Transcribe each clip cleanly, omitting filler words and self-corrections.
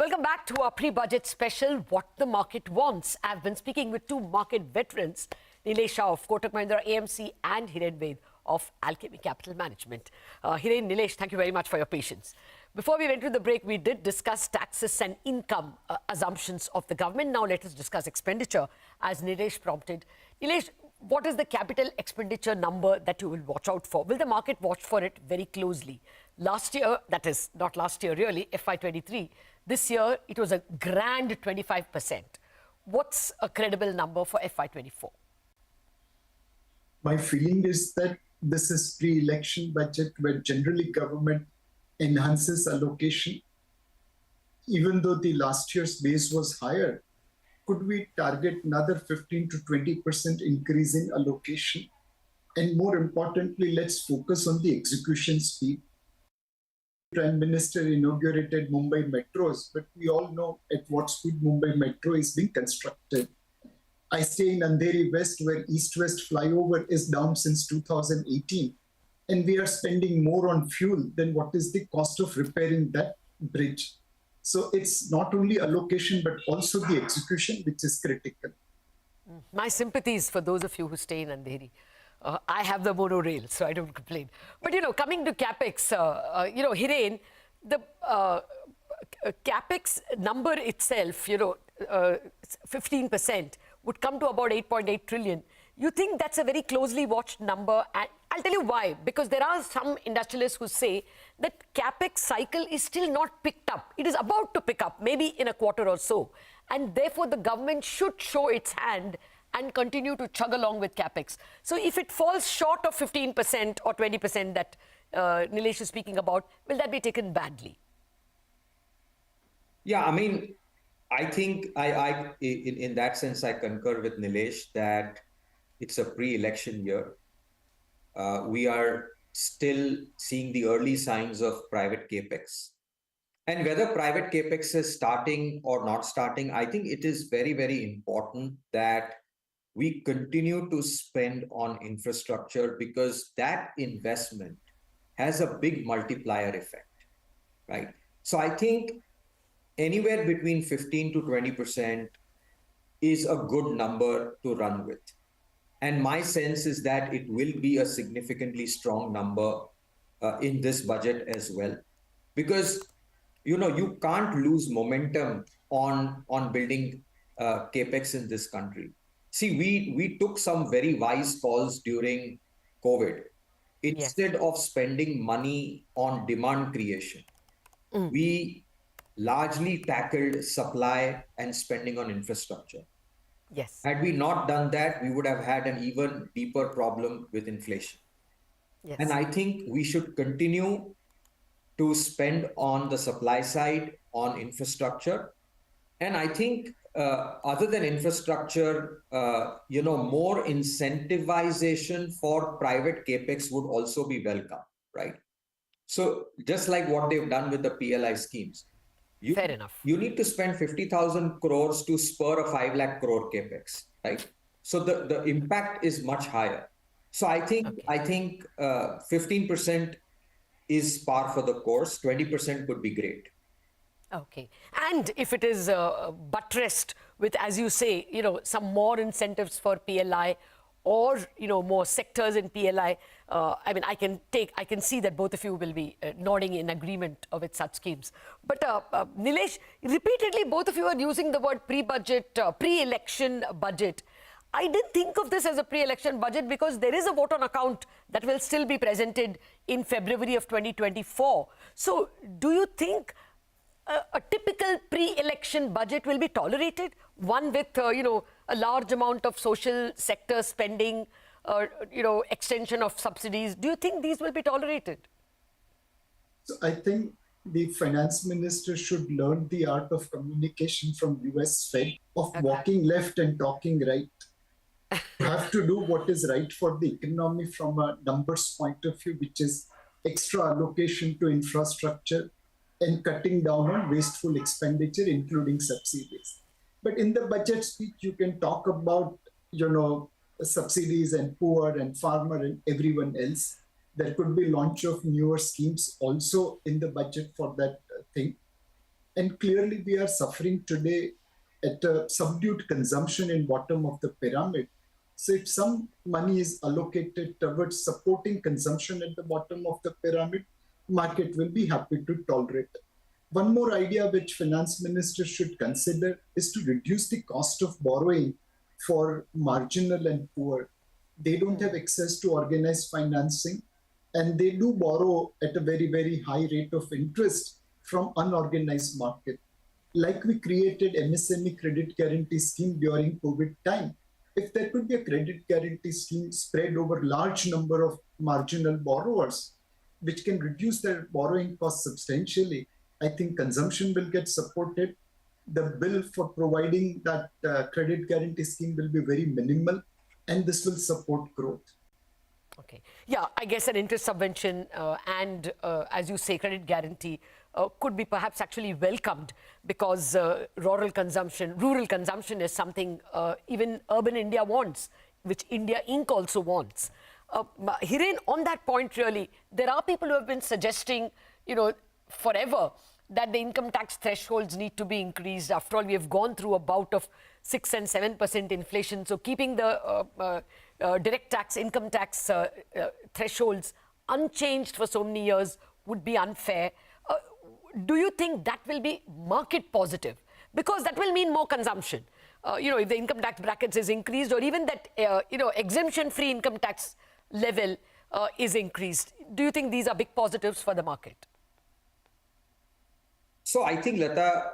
Welcome back to our pre-budget special, What the Market Wants. I've been speaking with two market veterans, Nilesh Shah of Kotak Mahindra AMC and Hiren of Alchemy Capital Management. Hiren, Nilesh, thank you very much for your patience. Before we went to the break, we did discuss taxes and income assumptions of the government. Now let us discuss expenditure, as Nilesh prompted. Nilesh, what is the capital expenditure number that you will watch out for? Will the market watch for it very closely? Last year, that is, not last year really, FY23, this year it was a grand 25%. What's a credible number for FY24? My feeling is that this is pre-election budget where generally government enhances allocation. Even though the last year's base was higher, could we target another 15 to 20% increase in allocation? And more importantly, let's focus on the execution speed. Prime Minister inaugurated Mumbai metros, but we all know at what speed Mumbai metro is being constructed. I stay in Andheri West, where East-West flyover is down since 2018, and we are spending more on fuel than what is the cost of repairing that bridge. So it's not only allocation, but also the execution, which is critical. My sympathies for those of you who stay in Andheri. I have the monorail, so I don't complain. But, coming to Capex, Hiren, the Capex number itself, 15% would come to about 8.8 trillion. You think that's a very closely watched number? And I'll tell you why. Because there are some industrialists who say that Capex cycle is still not picked up. It is about to pick up, maybe in a quarter or so. And therefore, the government should show its hand and continue to chug along with Capex. So if it falls short of 15% or 20% that Nilesh is speaking about, will that be taken badly? Yeah, I mean, I think in that sense, I concur with Nilesh that it's a pre-election year. We are still seeing the early signs of private Capex. And whether private Capex is starting or not starting, I think it is very, very important that we continue to spend on infrastructure, because that investment has a big multiplier effect, right? So I think anywhere between 15 to 20% is a good number to run with. And my sense is that it will be a significantly strong number in this budget as well, because you can't lose momentum on building Capex in this country. See, we took some very wise calls during COVID. Instead of spending money on demand creation, we largely tackled supply and spending on infrastructure. Yes. Had we not done that, we would have had an even deeper problem with inflation. Yes. And I think we should continue to spend on the supply side, on infrastructure. And I think other than infrastructure, more incentivization for private Capex would also be welcome, right? So just like what they've done with the PLI schemes. Fair enough. You need to spend 50,000 crores to spur a 5 lakh crore Capex, right? So the impact is much higher. So I think 15% is par for the course. 20% could be great. Okay. And if it is buttressed with, as you say, some more incentives for PLI or, more sectors in PLI, I can see that both of you will be nodding in agreement with such schemes. But Nilesh, repeatedly, both of you are using the word pre-budget, pre-election budget. I didn't think of this as a pre-election budget because there is a vote on account that will still be presented in February of 2024. So do you think a typical pre-election budget will be tolerated? One with, a large amount of social sector spending, extension of subsidies. Do you think these will be tolerated? So I think the finance minister should learn the art of communication from US Fed, of walking left and talking right. You have to do what is right for the economy from a numbers point of view, which is extra allocation to infrastructure and cutting down on wasteful expenditure, including subsidies. But in the budget speech, you can talk about, subsidies and poor and farmer and everyone else. There could be launch of newer schemes also in the budget for that thing. And clearly we are suffering today at a subdued consumption in bottom of the pyramid. So if some money is allocated towards supporting consumption at the bottom of the pyramid, market will be happy to tolerate. One more idea which finance minister should consider is to reduce the cost of borrowing for marginal and poor. They don't have access to organized financing, and they do borrow at a very, very high rate of interest from unorganized market. Like we created MSME credit guarantee scheme during COVID time. If there could be a credit guarantee scheme spread over large number of marginal borrowers, which can reduce their borrowing costs substantially, I think consumption will get supported. The bill for providing that credit guarantee scheme will be very minimal, and this will support growth. Okay. Yeah, I guess an interest subvention and, as you say, credit guarantee could be perhaps actually welcomed, because rural consumption is something even urban India wants, which India Inc. also wants. Hiren, on that point, really, there are people who have been suggesting, forever, that the income tax thresholds need to be increased. After all, we have gone through a bout of 6 and 7% inflation. So keeping the direct tax, income tax thresholds unchanged for so many years would be unfair. Do you think that will be market positive? Because that will mean more consumption. If the income tax brackets is increased, or even that, exemption-free income tax level is increased. Do you think these are big positives for the market? So I think, Lata,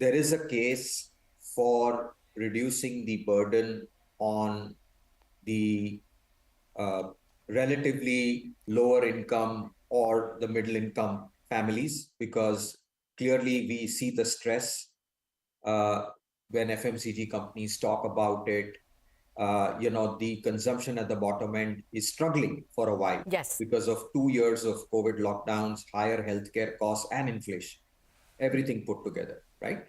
there is a case for reducing the burden on the relatively lower income or the middle income families, because clearly we see the stress when FMCG companies talk about it. The consumption at the bottom end is struggling for a while, yes, because of 2 years of COVID lockdowns, higher healthcare costs, and inflation, everything put together, right?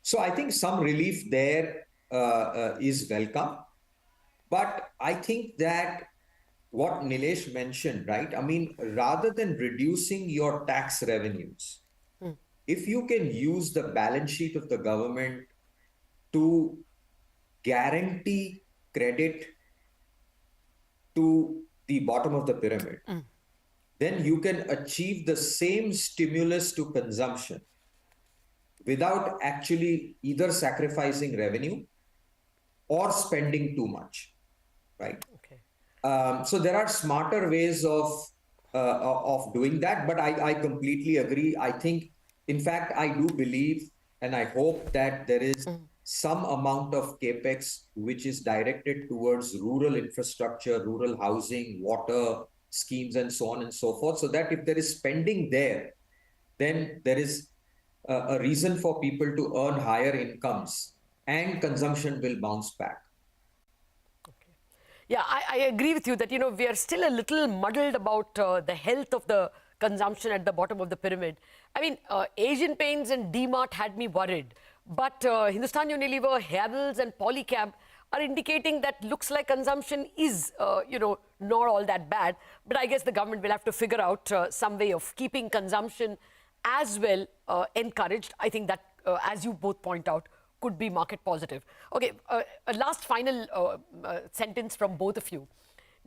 So I think some relief there is welcome. But I think that what Nilesh mentioned, right? I mean, rather than reducing your tax revenues, if you can use the balance sheet of the government to guarantee credit to the bottom of the pyramid, then you can achieve the same stimulus to consumption without actually either sacrificing revenue or spending too much, right? Okay. So there are smarter ways of doing that, but I completely agree. I think, in fact, I do believe and I hope that there is some amount of Capex which is directed towards rural infrastructure, rural housing, water schemes, and so on and so forth, so that if there is spending there, then there is a reason for people to earn higher incomes and consumption will bounce back. Yeah, I agree with you that, we are still a little muddled about the health of the consumption at the bottom of the pyramid. I mean, Asian Paints and D-Mart had me worried, but Hindustan Unilever, Havells and Polycab are indicating that looks like consumption is, not all that bad. But I guess the government will have to figure out some way of keeping consumption as well encouraged. I think that, as you both point out, could be market positive. Okay, a last final sentence from both of you.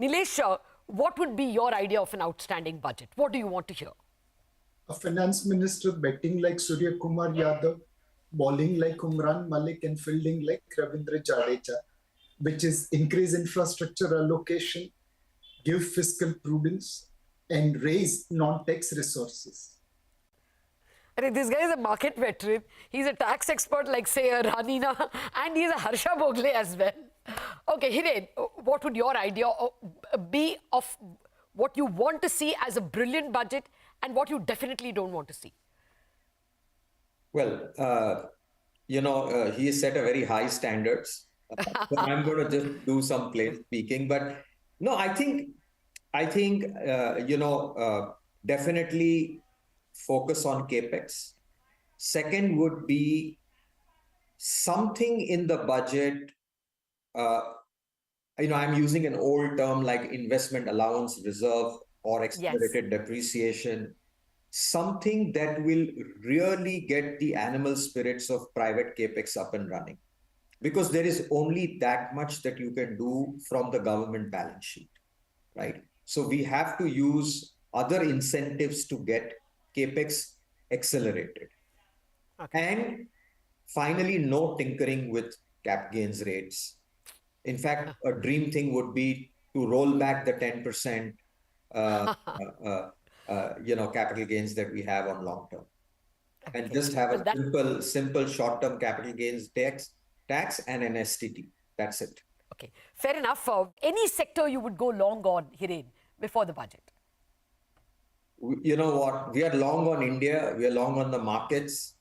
Nilesh, what would be your idea of an outstanding budget? What do you want to hear? A finance minister betting like Surya Kumar Yadav, bowling like Umran Malik, and fielding like Ravindra Jadeja, which is increase infrastructure allocation, give fiscal prudence, and raise non-tax resources. I this guy is a market veteran. He's a tax expert like, say, a Ranina, and he's a Harsha Bogle as well. Okay, Hiren, what would your idea be of what you want to see as a brilliant budget and what you definitely don't want to see? Well, he has set a very high standards. So I'm going to just do some plain speaking. But no, I think, definitely focus on Capex. Second would be something in the budget. I'm using an old term like investment allowance reserve or accelerated depreciation. something that will really get the animal spirits of private capex up and running, because there is only that much that you can do from the government balance sheet, right? So we have to use other incentives to get capex accelerated. Okay. And finally, no tinkering with cap gains rates. In fact, a dream thing would be to roll back the 10% capital gains that we have on long term, and Okay. just have Well, a simple short-term capital gains tax and an STT. That's it. okay. Fair enough. Any sector you would go long on, Hiren, before the budget? You know what? We are long on India. We are long on the markets.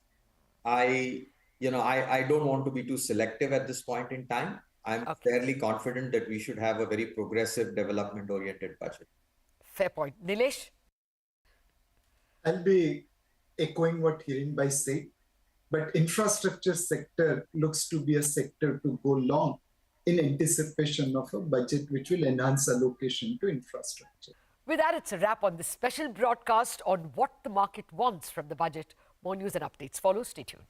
I don't want to be too selective at this point in time. I'm fairly confident that we should have a very progressive, development-oriented budget. Fair point. Nilesh? I'll be echoing what Hiren Bhai said, but infrastructure sector looks to be a sector to go long in anticipation of a budget which will enhance allocation to infrastructure. With that, it's a wrap on this special broadcast on what the market wants from the budget. More news and updates follow. Stay tuned.